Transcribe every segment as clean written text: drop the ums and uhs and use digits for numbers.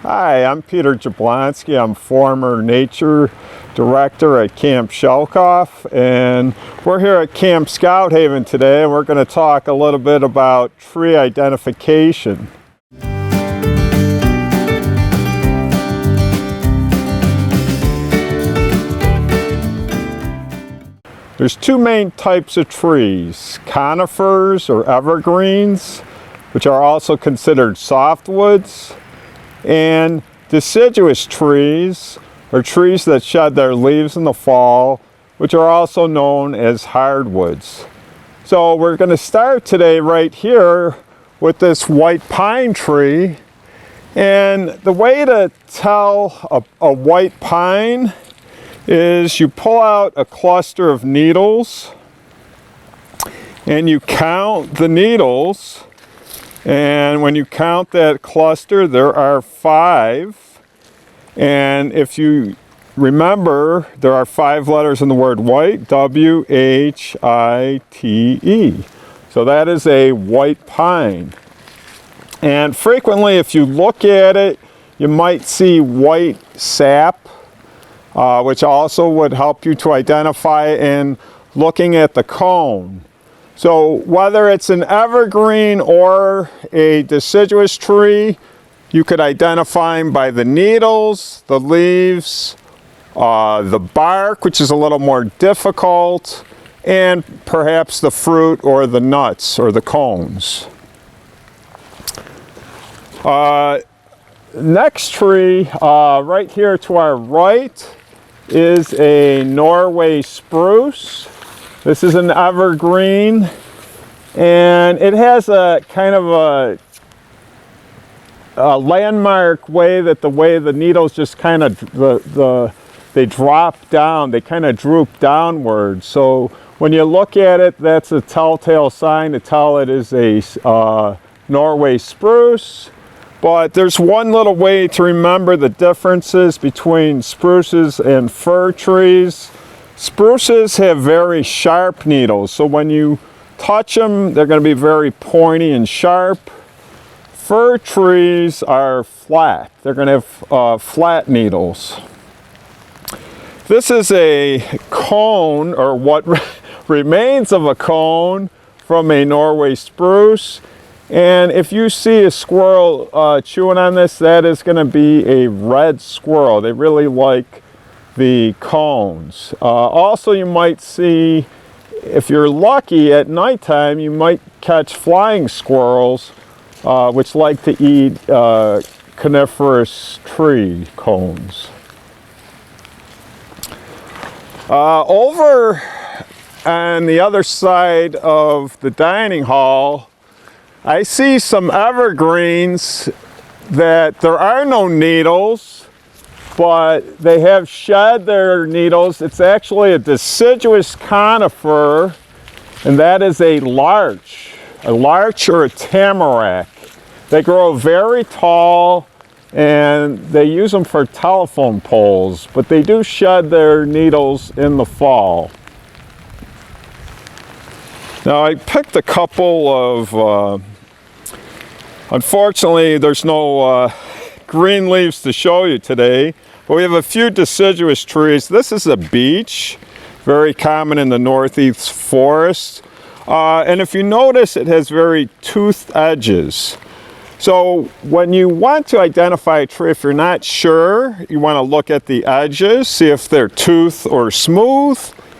Hi, I'm Peter Jablonski. I'm former nature director at Camp Shelkoff, and we're here at Camp Scouthaven today, and we're going to talk a little bit about tree identification. There's two main types of trees: conifers or evergreens, which are also considered softwoods, and deciduous trees, or trees that shed their leaves in the fall, which are also known as hardwoods. So we're going to start today right here with this white pine tree. And the way to tell a white pine is you pull out a cluster of needles and you count the needles. And when you count that cluster, there are 5. And if you remember, there are 5 letters in the word white, W-H-I-T-E. So that is a white pine. And frequently, if you look at it, you might see white sap, which also would help you to identify in looking at the cone. So whether it's an evergreen or a deciduous tree, you could identify them by the needles, the leaves, the bark, which is a little more difficult, and perhaps the fruit or the nuts or the cones. Next tree, right here to our right, is a Norway spruce. This is an evergreen, and it has a kind of a landmark way that the needles just kind of they drop down, they kind of droop downward. So when you look at it, that's a telltale sign to tell it is a Norway spruce. But there's one little way to remember the differences between spruces and fir trees. Spruces have very sharp needles, so when you touch them, they're going to be very pointy and sharp. Fir trees are flat. They're going to have flat needles. This is a cone, or what remains of a cone, from a Norway spruce. And if you see a squirrel chewing on this, that is going to be a red squirrel. They really like the cones. Also, you might see, if you're lucky at nighttime, you might catch flying squirrels, which like to eat coniferous tree cones. Over on the other side of the dining hall, I see some evergreens that there are no needles, but they have shed their needles. It's actually a deciduous conifer, and that is a larch or a tamarack. They grow very tall, and they use them for telephone poles, but they do shed their needles in the fall. Now, I picked a couple of, unfortunately, there's no green leaves to show you today, but we have a few deciduous trees. This is a beech, very common in the northeast forest. And if you notice, it has very toothed edges. So when you want to identify a tree, if you're not sure, you want to look at the edges, see if they're toothed or smooth.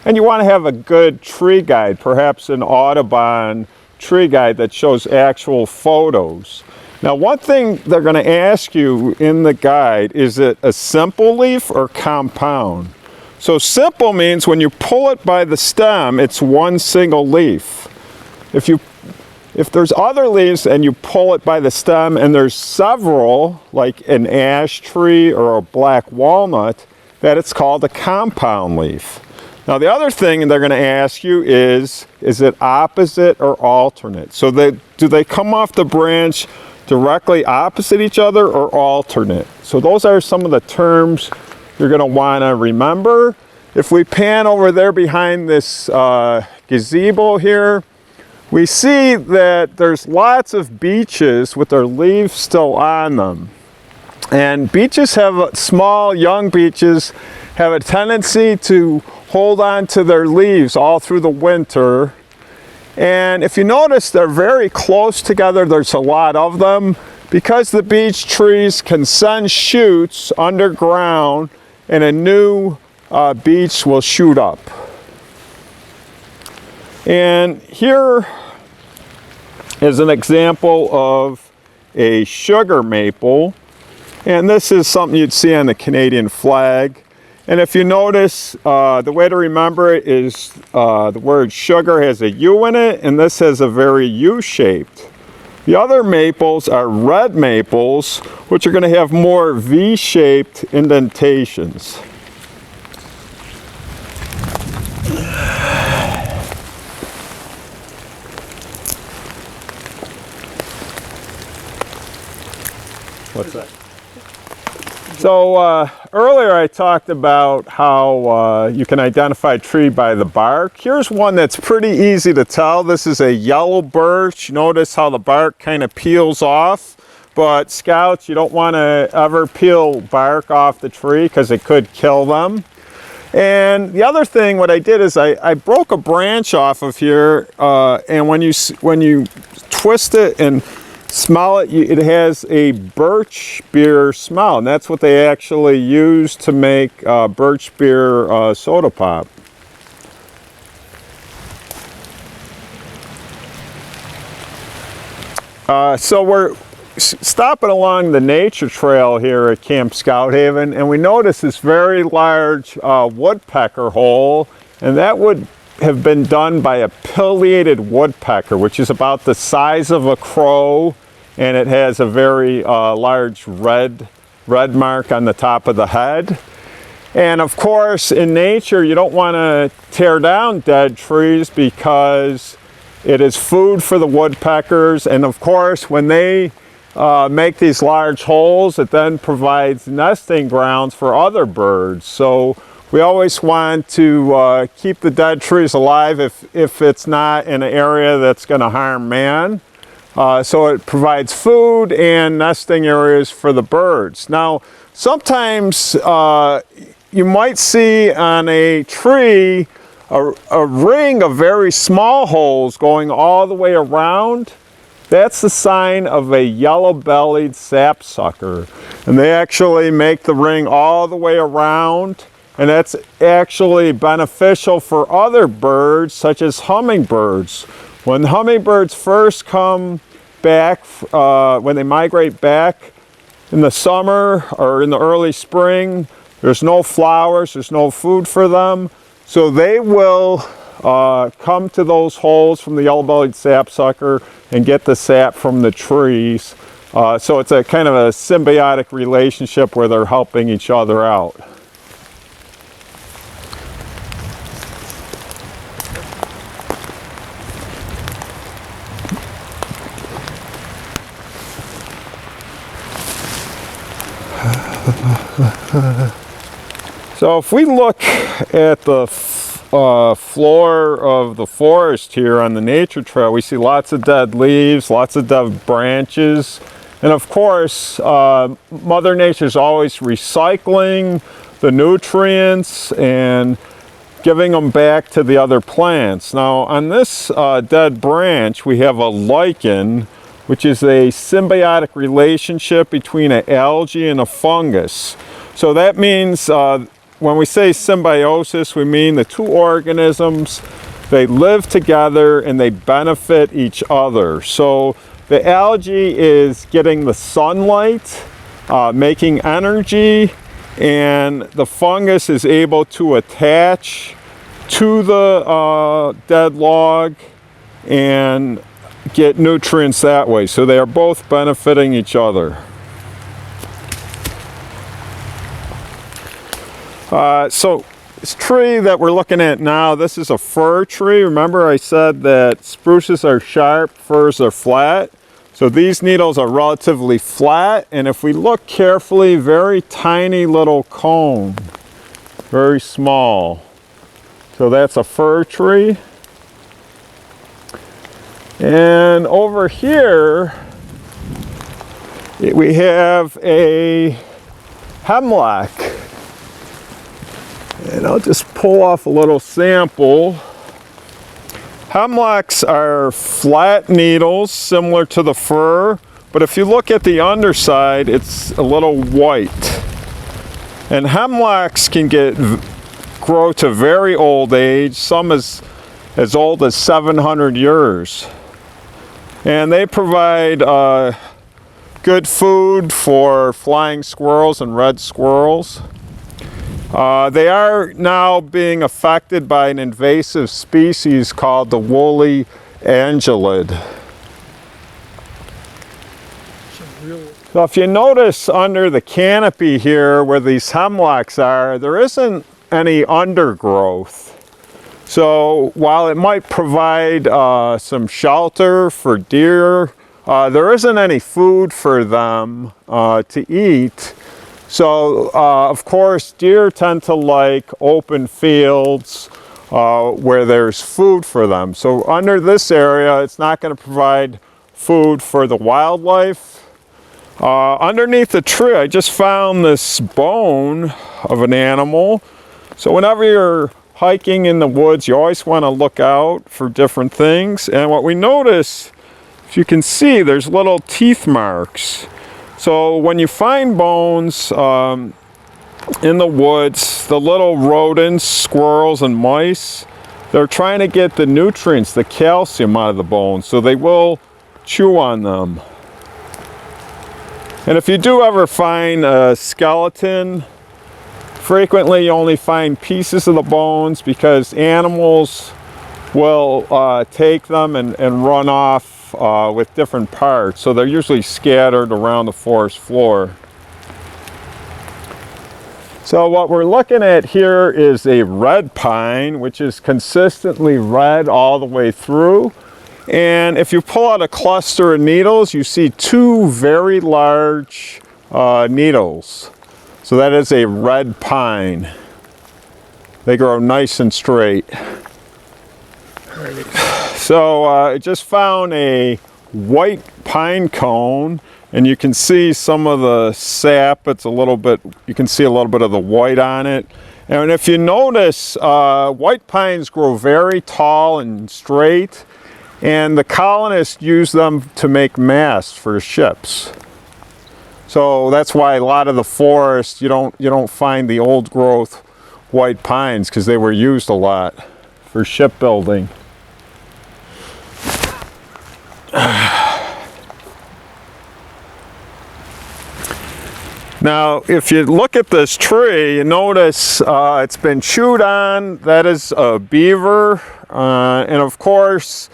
And you want to have a good tree guide, perhaps an Audubon tree guide that shows actual photos. Now, one thing they're going to ask you in the guide, is it a simple leaf or compound? So simple means when you pull it by the stem, it's one single leaf. If there's other leaves and you pull it by the stem and there's several, like an ash tree or a black walnut, that it's called a compound leaf. Now, the other thing they're going to ask you is it opposite or alternate? So do they come off the branch directly opposite each other or alternate? So those are some of the terms you're going to want to remember. If we pan over there behind this gazebo here, we see that there's lots of beeches with their leaves still on them. And beeches have, small young beeches have a tendency to hold on to their leaves all through the winter. And if you notice, they're very close together. There's a lot of them because the beech trees can send shoots underground and a new beech will shoot up. And here is an example of a sugar maple. And this is something you'd see on the Canadian flag. And if you notice, the way to remember it is the word sugar has a U in it, and this has a very U-shaped. The other maples are red maples, which are going to have more V-shaped indentations. What's that? So earlier I talked about how you can identify a tree by the bark. Here's one that's pretty easy to tell. This is a yellow birch. Notice how the bark kind of peels off. But scouts, you don't want to ever peel bark off the tree because it could kill them. And the other thing, what I did is I broke a branch off of here, and when you twist it and smell it, it has a birch beer smell, and that's what they actually use to make birch beer soda pop. So we're stopping along the nature trail here at Camp Scouthaven, and we notice this very large woodpecker hole, and that would have been done by a pileated woodpecker, which is about the size of a crow, and it has a very large red mark on the top of the head. And of course, in nature, you don't want to tear down dead trees because it is food for the woodpeckers. And of course, when they make these large holes, it then provides nesting grounds for other birds. So we always want to keep the dead trees alive if it's not in an area that's going to harm man. So it provides food and nesting areas for the birds. Now, sometimes you might see on a tree a ring of very small holes going all the way around. That's the sign of a yellow-bellied sapsucker. And they actually make the ring all the way around. And that's actually beneficial for other birds, such as hummingbirds. When hummingbirds first come back, when they migrate back in the summer or in the early spring, there's no flowers, there's no food for them. So they will come to those holes from the yellow-bellied sapsucker and get the sap from the trees. So it's a kind of a symbiotic relationship where they're helping each other out. So if we look at the floor of the forest here on the nature trail, we see lots of dead leaves, lots of dead branches, and of course Mother Nature's always recycling the nutrients and giving them back to the other plants. Now on this dead branch we have a lichen, which is a symbiotic relationship between an algae and a fungus. So that means when we say symbiosis, we mean the two organisms, they live together and they benefit each other. So the algae is getting the sunlight, making energy, and the fungus is able to attach to the dead log and get nutrients that way. So they are both benefiting each other. So this tree that we're looking at now, this is a fir tree. Remember I said that spruces are sharp, firs are flat. So these needles are relatively flat, and if we look carefully, very tiny little cone, very small. So that's a fir tree. And over here we have a hemlock. And I'll just pull off a little sample. Hemlocks are flat needles similar to the fir, but if you look at the underside, it's a little white. And hemlocks can grow to very old age, some as old as 700 years. And they provide good food for flying squirrels and red squirrels. They are now being affected by an invasive species called the woolly angelid. So if you notice under the canopy here where these hemlocks are, there isn't any undergrowth. So while it might provide some shelter for deer, there isn't any food for them to eat. So, of course, deer tend to like open fields where there's food for them. So under this area, it's not going to provide food for the wildlife. Underneath the tree, I just found this bone of an animal. So whenever you're hiking in the woods, you always want to look out for different things. And what we notice, if you can see, there's little teeth marks. So when you find bones in the woods, the little rodents, squirrels and mice, they're trying to get the nutrients, the calcium out of the bones, so they will chew on them. And if you do ever find a skeleton, frequently you only find pieces of the bones because animals will take them and run off with different parts, so they're usually scattered around the forest floor. So what we're looking at here is a red pine, which is consistently red all the way through. And if you pull out a cluster of needles, you see two very large needles. So that is a red pine. They grow nice and straight. So I just found a white pine cone, and you can see some of the sap. It's a little bit, you can see a little bit of the white on it. And if you notice, white pines grow very tall and straight, and the colonists use them to make masts for ships. So that's why a lot of the forest, you don't find the old growth white pines, because they were used a lot for shipbuilding. Now, if you look at this tree, you notice it's been chewed on. That is a beaver, and of course,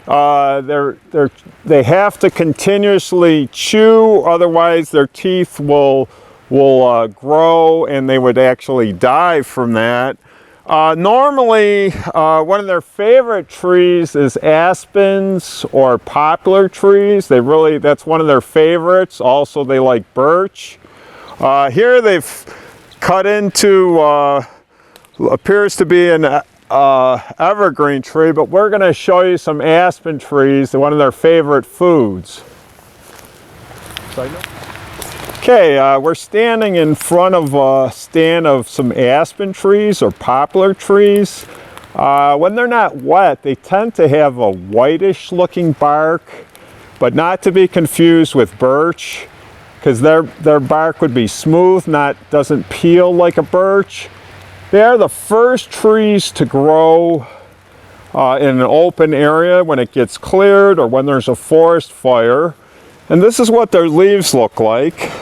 they have to continuously chew, otherwise their teeth will grow and they would actually die from that. Normally, one of their favorite trees is aspens or poplar trees. That's one of their favorites. Also, they like birch. Here they've cut into, appears to be an evergreen tree, but we're going to show you some aspen trees, one of their favorite foods. Okay, we're standing in front of a stand of some aspen trees or poplar trees. When they're not wet, they tend to have a whitish looking bark, but not to be confused with birch, because their bark would be smooth, doesn't peel like a birch. They are the first trees to grow in an open area when it gets cleared or when there's a forest fire. And this is what their leaves look like.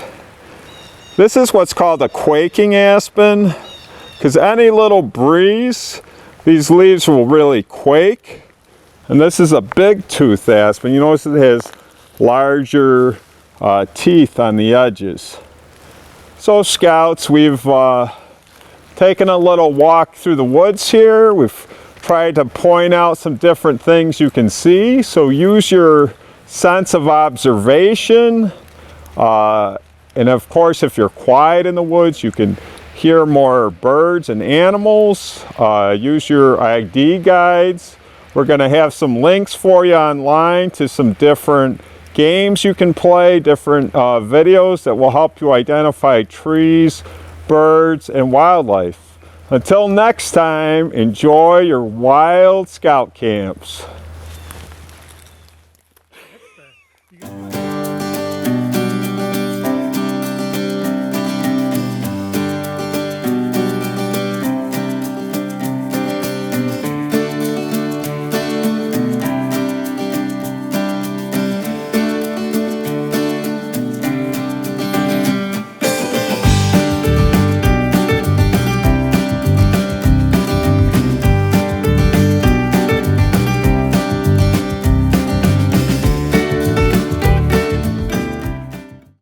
This is what's called a quaking aspen, because any little breeze, these leaves will really quake. And this is a big tooth aspen. You notice it has larger teeth on the edges. So Scouts, we've taken a little walk through the woods here. We've tried to point out some different things you can see. So use your sense of observation. And of course, if you're quiet in the woods, you can hear more birds and animals. Use your ID guides. We're going to have some links for you online to some different games you can play, different videos that will help you identify trees, birds, and wildlife. Until next time, enjoy your wild scout camps.